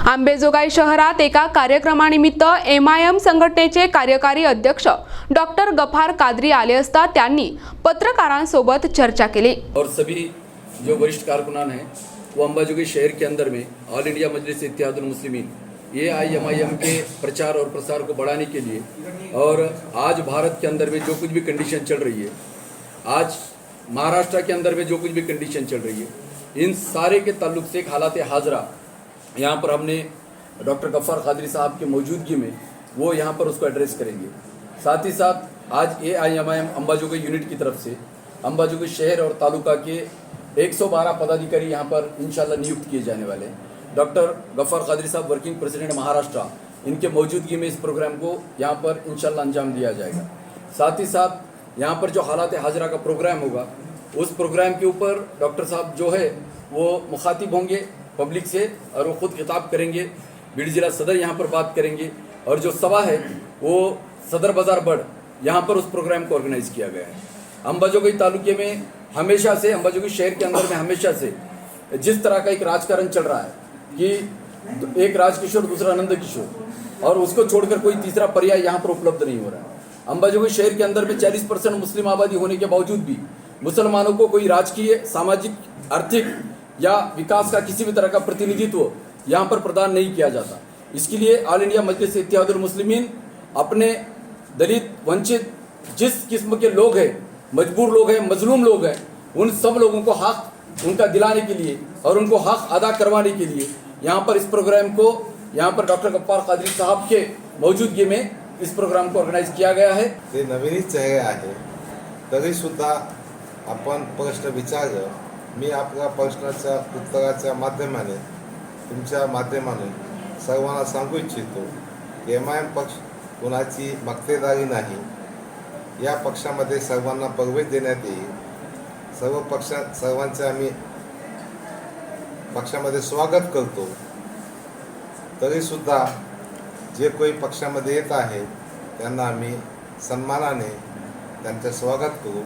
आंबेजोगाई शहरात एका कार्यक्रमानिमित्त MIM संघटनेचे कार्यकारी अध्यक्ष डॉक्टर गफार कादरी आले असता त्यांनी पत्रकारांसोबत चर्चा केली। और सभी जो वरिष्ठ कारकुनान हैं वो अंबाजोगाई शहर के अंदर में ऑल इंडिया मजलिस इत्तेहादुल मुस्लिमीन AIMIM के प्रचार और प्रसार को बढ़ाने के लिए और आज भारत के अंदर में जो कुछ भी कंडीशन चल रही है, आज महाराष्ट्र के अंदर में जो कुछ भी कंडीशन चल रही है, इन सारे के ताल्लुक से एक हालात हाजरा यहाँ पर हमने डॉक्टर गफ्फार कादरी साहब की मौजूदगी में वो यहाँ पर उसको एड्रेस करेंगे। साथ ही साथ आज AIMIM अंबाजोगाई यूनिट की तरफ से अंबाजोगाई शहर और तालुका के 112 पदाधिकारी यहाँ पर इंशाल्लाह नियुक्त किए जाने वाले हैं। डॉक्टर गफ्फार कादरी साहब वर्किंग प्रेसिडेंट महाराष्ट्र, इनके मौजूदगी में इस प्रोग्राम को यहाँ पर इंशाल्लाह अंजाम दिया जाएगा। साथ ही साथ यहाँ पर जो हालात हाजरा का प्रोग्राम होगा, उस प्रोग्राम के ऊपर डॉक्टर साहब जो है वो मुखातिब होंगे पब्लिक से और वो खुद खिताब करेंगे। बीड जिला सदर यहाँ पर बात करेंगे और जो सभा है वो सदर बाजार बड़ यहाँ पर उस प्रोग्राम को ऑर्गेनाइज किया गया है। अंबाजोगाई तालुके में हमेशा से, अंबाजोगाई शहर के अंदर में हमेशा से जिस तरह का एक राजकारण चल रहा है कि एक राजकिशोर दूसरा नंद किशोर और उसको छोड़कर कोई तीसरा पर्याय यहाँ पर उपलब्ध नहीं हो रहा है। अंबाजोगाई शहर के अंदर में 40% मुस्लिम आबादी होने के बावजूद भी मुसलमानों को कोई राजकीय, सामाजिक, आर्थिक या विकास का किसी भी तरह का प्रतिनिधित्व यहाँ पर प्रदान नहीं किया जाता। इसके लिए ऑल इंडिया मजलिस इत्तेहादुल मुस्लिमीन अपने दलित, वंचित, जिस किस्म के लोग हैं, मजबूर लोग हैं, मजलूम लोग हैं, उन सब लोगों को हक उनका दिलाने के लिए और उनको हक अदा करवाने के लिए यहाँ पर इस प्रोग्राम को यहाँ पर डॉक्टर गफ्फार कादरी साहब के मौजूदगी में इस प्रोग्राम को ऑर्गनाइज किया गया है। ते नवीन चेहरे आहे, तरी सुद्धा आपण प्रश्न विचारलं। मी आपल्या प्रश्नाच्या उत्तराच्या माध्यमाने, तुमच्या माध्यमाने सर्वांना सांगू इच्छितो की MIM पक्ष कोणाची मक्तेदारी नाही। या पक्षामध्ये सर्वांना प्रवेश देण्यात येईल। सर्वांचे आम्ही पक्षामध्ये स्वागत करतो। तरी सुद्धा जे कोणी पक्षामध्ये येत आहे त्यांना आम्ही सन्मानाने त्यांचे स्वागत करू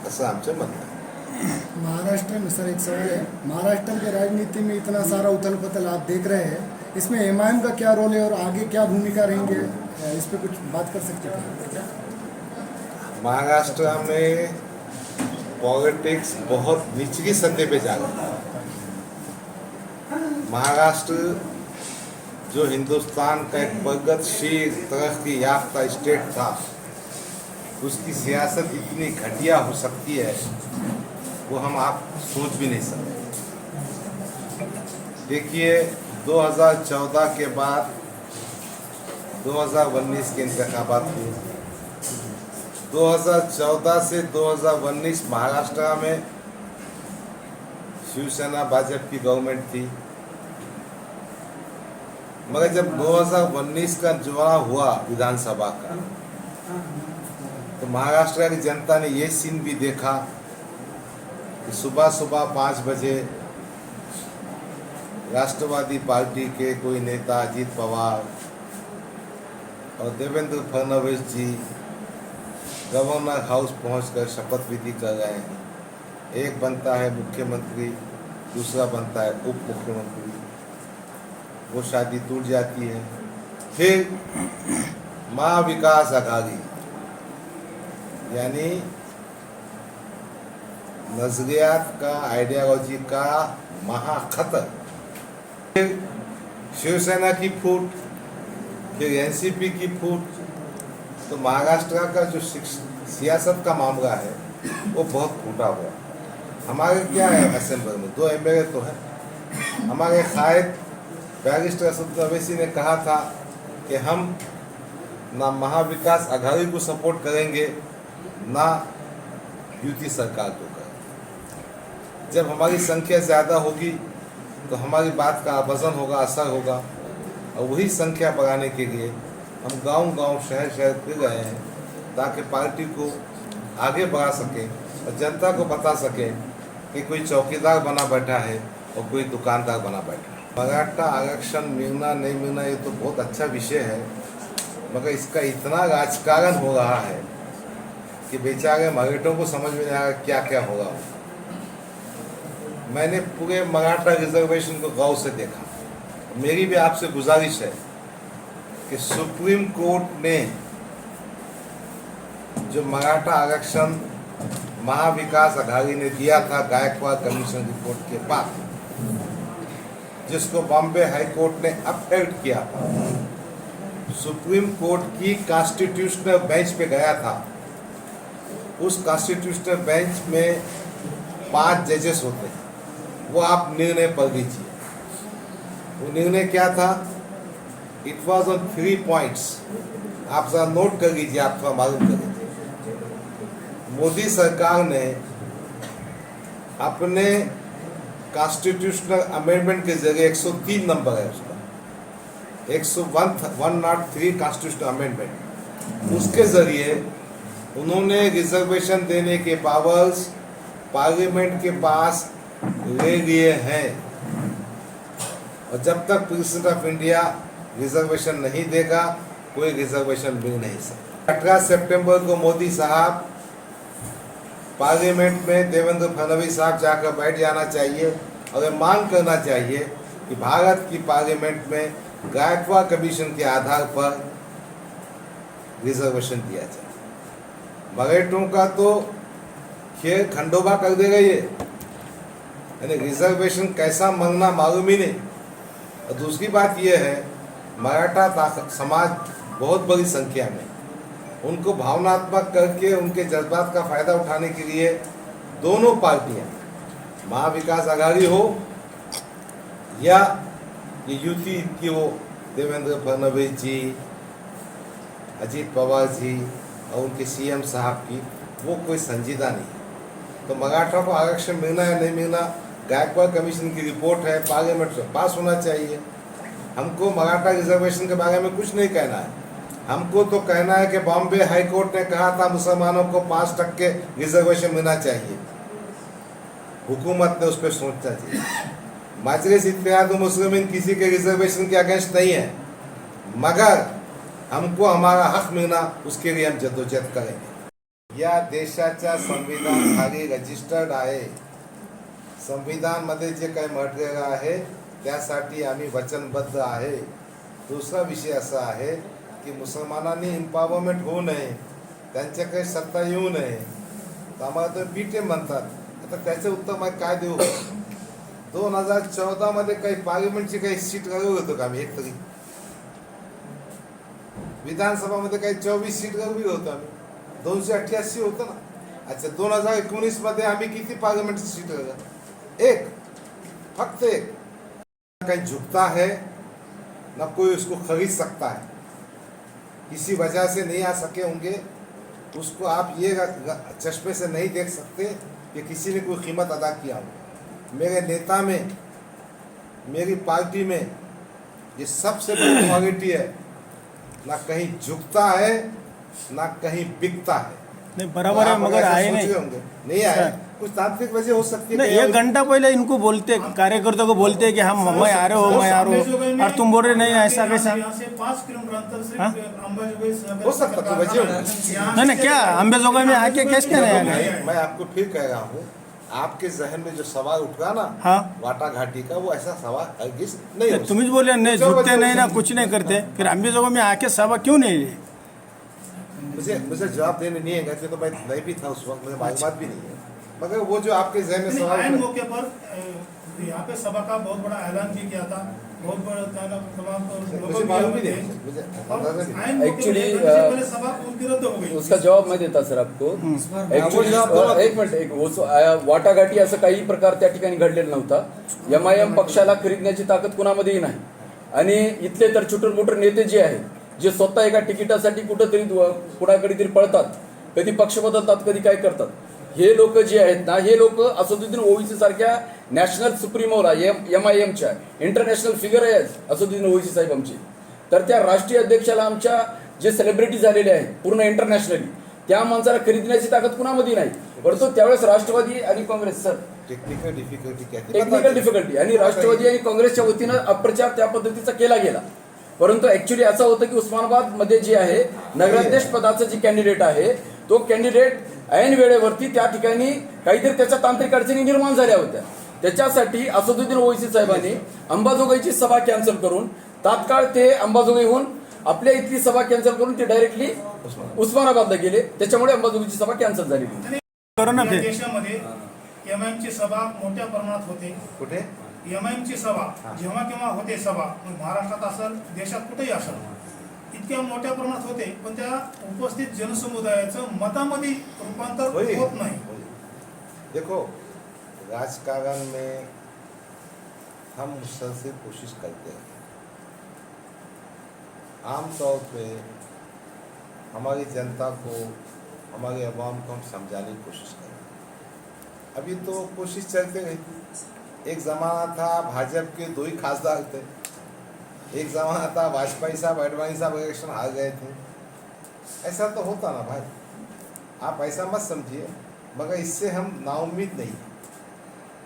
असं आमचं म्हणणं आहे। महाराष्ट्र में सर एक सवाल है, महाराष्ट्र की राजनीति में इतना सारा उथल पुथल आप देख रहे हैं, इसमें MIM का क्या रोल है और आगे क्या भूमिका रहेंगे, इस पे कुछ बात कर सकते हैं? महाराष्ट्र में पॉलिटिक्स बहुत निचली सतह पे जा रहा है। महाराष्ट्र जो हिंदुस्तान का एक प्रगतिशील, तरक्की याफ्ता स्टेट था, उसकी सियासत इतनी घटिया हो सकती है वो हम आप सोच भी नहीं सकते। देखिए 2014 के बाद 2019 के इंतखाबात हुए। 2014 से 2019 महाराष्ट्र में शिवसेना भाजपा की गवर्नमेंट थी, मगर जब 2019 का चुनाव हुआ विधानसभा का, तो महाराष्ट्र की जनता ने ये सीन भी देखा कि सुबह सुबह 5 बजे राष्ट्रवादी पार्टी के कोई नेता अजीत पवार और देवेंद्र फडणवीस जी गवर्नर हाउस पहुंचकर शपथ विधि कर रहे हैं। एक बनता है मुख्यमंत्री, दूसरा बनता है उप मुख्यमंत्री। वो शादी टूट जाती है। फिर महाविकास आघाड़ी यानी नजरियात का, आइडियोलॉजी का महाखतर। फिर शिवसेना की फूट, फिर NCP की फूट। तो महाराष्ट्र का जो सियासत का मामला है वो बहुत फूटा हुआ। हमारे क्या है, असेंबली में 2 MLA तो है। हमारे कायद बैरिस्टर असद अवैसी ने कहा था कि हम ना महाविकास आघाड़ी को सपोर्ट करेंगे ना युति सरकार को करेंगे। जब हमारी संख्या ज़्यादा होगी तो हमारी बात का वजन होगा, असर होगा, और वही संख्या बढ़ाने के लिए हम गांव-गांव, शहर-शहर फिर रहे हैं ताकि पार्टी को आगे बढ़ा सकें और जनता को बता सकें कि कोई चौकीदार बना बैठा है और कोई दुकानदार बना बैठा है। मराठा आरक्षण मिलना नहीं मिलना ये तो बहुत अच्छा विषय है, मगर इसका इतना राजकारण हो रहा है कि बेचारे मराठों को समझ में नहीं आ रहा क्या क्या होगा। मैंने पूरे मराठा रिजर्वेशन को गौर से देखा। मेरी भी आपसे गुजारिश है कि सुप्रीम कोर्ट ने जो मराठा आरक्षण महाविकास आघाड़ी ने दिया था गायकवाड़ कमीशन रिपोर्ट के बाद, जिसको बॉम्बे हाई कोर्ट ने अपहेल्ड किया था, सुप्रीम कोर्ट की कॉन्स्टिट्यूशनल बेंच पे गया था। उस कॉन्स्टिट्यूशनल बेंच में 5 जजेस होते हैं, वो आप निर्णय पढ़ लीजिए। वो निर्णय क्या था? It was on 3 points. आप जरा नोट कर लीजिए, आप थोड़ा मालूम कर लीजिए। मोदी सरकार ने अपने कॉन्स्टिट्यूशनल अमेंडमेंट के जरिए 103 नंबर है उसका, 103 कॉन्स्टिट्यूशनल अमेंडमेंट, उसके जरिए उन्होंने रिजर्वेशन देने के पावर्स पार्लियामेंट के पास ले लिए हैं। और जब तक प्रेसिडेंट ऑफ इंडिया रिजर्वेशन नहीं देगा, कोई रिजर्वेशन मिल नहीं सकता। 18 सितंबर को मोदी साहब पार्लियामेंट में देवेंद्र फडणवीस साहब जाकर बैठ जाना चाहिए और ये मांग करना चाहिए कि भारत की पार्लियामेंट में गायकवाड़ कमीशन के आधार पर रिजर्वेशन दिया जाए। मराठों का तो खेल खंडोबा कर देगा ये, यानी रिजर्वेशन कैसा मांगना मालूम ही नहीं। और दूसरी बात यह है, मराठा समाज बहुत बड़ी संख्या में, उनको भावनात्मक करके उनके जज्बात का फायदा उठाने के लिए दोनों पार्टियां, महाविकास आघाड़ी हो या ये युति की हो, देवेंद्र फडणवीस जी, अजीत पवार जी और उनके सीएम साहब की, वो कोई संजीदा नहीं। तो मराठा को आरक्षण मिलना या नहीं मिलना, गायकवाड़ कमीशन की रिपोर्ट है, पार्लियामेंट में पास होना चाहिए। हमको मराठा रिजर्वेशन के बारे में कुछ नहीं कहना है। हमको तो कहना है कि बॉम्बे हाई कोर्ट ने कहा था मुसलमानों को 5% रिजर्वेशन मिलना चाहिए, हुकूमत ने उस पर सोचना चाहिए। मजलिस इत्तेहादुल मुस्लिमीन किसी के रिजर्वेशन के अगेंस्ट नहीं है, मगर हमको हमारा हक मिलना, उसके लिए हम जद्दोजहद करेंगे। या देशाच्या संविधान खाली रजिस्टर्ड आहे, संविधान मध्ये जे काही म्हटलेलं आहे त्यासाठी आम्ही वचनबद्ध आहे। दूसरा विषय असा आहे की मुसलमानांनी एम्पॉवरमेंट होऊ नये, त्यांच्याकडे सत्ता येऊ नये, तर आम्हाला तर पीटे म्हणतात। आता त्याचे उत्तर मग काय देऊ? 2014 मध्ये काही पार्लिमेंटची काही सीट गळवली होतो का आम्ही? एक तरी विधानसभा मध्ये काही 24 सीट गळवली होतो आम्ही, 288 होतं ना। अच्छा, 2019 मध्ये आम्ही किती पार्लिमेंटची सीट गळवली? एक, फक्त एक। कहीं झुकता है ना कोई उसको खरीद सकता है, किसी वजह से नहीं आ सके होंगे, उसको आप ये चश्मे से नहीं देख सकते कि किसी ने कोई कीमत अदा किया हो। मेरे नेता में, मेरी पार्टी में ये सबसे बड़ी क्वालिटी है, ना कहीं झुकता है ना कहीं बिकता है। नहीं बराबर है, मगर आए नहीं आए, कुछ तांत्रिक वजह हो सकती है। नहीं, 1 घंटा पहले इनको बोलते, कार्यकर्ताओं को बोलते हैं कि हम मैं आ रहे हो, मैं आ रहा हूँ, और तुम बोल रहे नहीं ऐसा कैसा? 5 किलोमीटर अंतर से हाँ? अंबाजोगाई हो सकता है वजह होगी। नहीं क्या अंबेजोगाई में आके कैसे कह रहे हैं? मैं आपको फिर कह रहा हूँ, आपके जहन में जो सवाल उठ रहा ना, हाँ, वाटा घाटी का, वो ऐसा सवाल हरगिज नहीं हो तुम ही बोले नहीं, झुकते नहीं ना कुछ नहीं करते, फिर अंबेजोगाई में आके सभा क्यों नहीं ली? मुझे जवाब देने नहीं है, तो मैं नहीं भी था उस वक्त, मुझे मालूमात भी नहीं है। मगर वो जो आपके जहन में सवाल आयन मौके पर यहाँ पे सभा का बहुत बड़ा ऐलान भी किया था, बहुत बड़ा मुझे मालूम भी नहीं, मुझे अंदाजा नहीं। Actually, पहले सभा उनकी रद्द हो गई। उसका जवाब मैं देता सर आपको। ऍक्च्युली एक मिनिट, वाटाघाटी असं काही प्रकार त्या ठिकाणी घडलेला नव्हता। MIM पक्षाला खरीदण्याची ताकद कुणामध्येही नाही, आणि इथले तर छोटे मोठे नेते जे आहेत, जे स्वतः एका तिकिटासाठी कुठंतरी कुणाकडे तरी पळतात, कधी पक्ष बदलतात, कधी काय करतात, हे लोक जे आहेत ना, हे लोक असदुद्दीन ओवैसी सारख्या नॅशनल सुप्रीमोला MIMच्या इंटरनॅशनल फिगर आहे असदुद्दीन ओवैसी साहेब आमचे, तर त्या राष्ट्रीय अध्यक्षाला आमच्या जे सेलिब्रिटी झालेले आहेत पूर्ण इंटरनॅशनली, त्या माणसाला खरीदण्याची ताकद कुणामध्ये नाही। परंतु त्यावेळेस राष्ट्रवादी आणि काँग्रेस सर टेक्निकल डिफिकल्टी आणि राष्ट्रवादी आणि काँग्रेसच्या वतीनं अप्रचार त्या पद्धतीचा केला गेला। परंतु ऍक्च्युली असं होतं की उस्मानाबाद मध्ये जे आहे नगराध्यक्ष पदाचं जे कॅन्डिडेट आहे, तो कॅन्डिडेट ऐन वेळेवरती त्या ठिकाणी काहीतरी त्याच्या तांत्रिक अडचणी निर्माण झाल्या होत्या, त्याच्यासाठी असदुद्दीन ओवैसी साहेबांनी अंबाजोगाईची सभा कॅन्सल करून तात्काळ ते अंबाजोगाईहून आपल्या इथली सभा कॅन्सल करून ते डायरेक्टली उस्मानाबादला गेले. त्याच्यामुळे अंबाजोगाईची सभा कॅन्सल झालेली. करो ना या फिर. देशामध्ये एमआयएमची सभा मोठ्या प्रमाणात होते. कुठे एमआयएमची सभा जेव्हा केव्हा होते सभा, मग महाराष्ट्रात असेल देशात कुठेही असेल, इतक्या मोठ्या प्रमाणात होते, पण त्या उपस्थित जनसमुदायाचं मतामध्ये रूपांतर वही होत नाही. देखो, राजकारण में हम मुसलसल कोशिश करते हैं. आमतौर पे हमारी जनता को, हमारे अवाम को हम समझाने की कोशिश करें. अभी तो कोशिश चलते रहती. एक ज़माना था भाजपा के 2 ही खासदार थे. एक ज़माना था वाजपेयी साहब, अडवाणी साहब इलेक्शन हार गए थे. ऐसा तो होता ना भाई, आप ऐसा मत समझिए. मगर इससे हम नाउम्मीद नहीं हैं.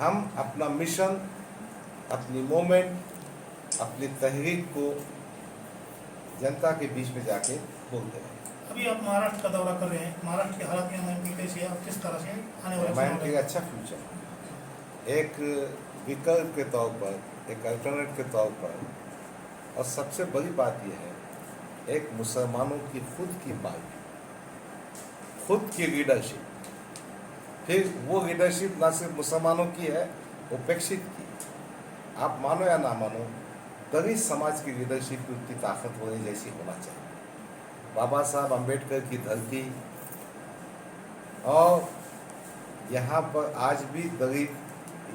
हम अपना मिशन, अपनी मूवमेंट, अपनी तहरीक को जनता के बीच में जाके बोलते हैं. अभी आप महाराष्ट्र का दौरा कर रहे हैं, महाराष्ट्र की हालत एमआईएम की कैसी है और किस तरह से आने वाले समय माइंड में? एक अच्छा फ्यूचर, एक विकल्प के तौर पर, एक अल्टरनेट के तौर पर. और सबसे बड़ी बात यह है, एक मुसलमानों की खुद की पार्टी, खुद की लीडरशिप. फिर वो लीडरशिप ना सिर्फ मुसलमानों की है, उपेक्षित की. आप मानो या ना मानो, दलित समाज की लीडरशिप की उतनी ताकतवर जैसी होना चाहिए. बाबा साहब अम्बेडकर की धरती, और यहाँ पर आज भी दलित,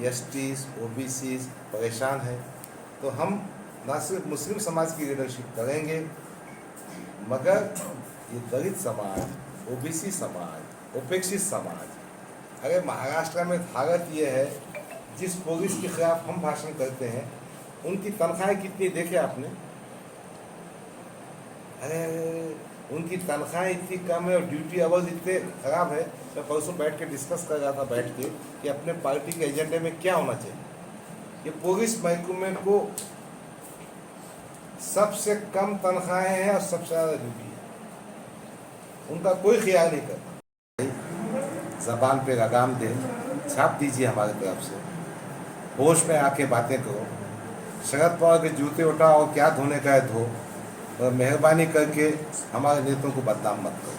एसटीज, ओबीसीज परेशान हैं. तो हम ना सिर्फ मुस्लिम समाज की लीडरशिप करेंगे, मगर ये दलित समाज, ओबीसी समाज, उपेक्षित समाज. अगर महाराष्ट्र में हालत ये है, जिस पुलिस के खिलाफ हम भाषण करते हैं, उनकी तनख्वाहें कितनी देखे आपने? अरे उनकी तनख्वाहें इतनी कम है और ड्यूटी आवर्स इतने खराब है. मैं परसों बैठ के डिस्कस कर रहा था बैठ के कि अपने पार्टी के एजेंडे में क्या होना चाहिए. ये पुलिस महकमे को सबसे कम तनख्वाहें हैं और सबसे ज़्यादा ड्यूटी है. उनका कोई ख्याल नहीं करता. जबान पे लगाम दे, छाप दीजिए हमारी तरफ से. होश में आके बातें करो. शरद पवार के जूते उठाओ, क्या धोने का है धो. और मेहरबानी करके हमारे नेताओं को बदनाम मत करो.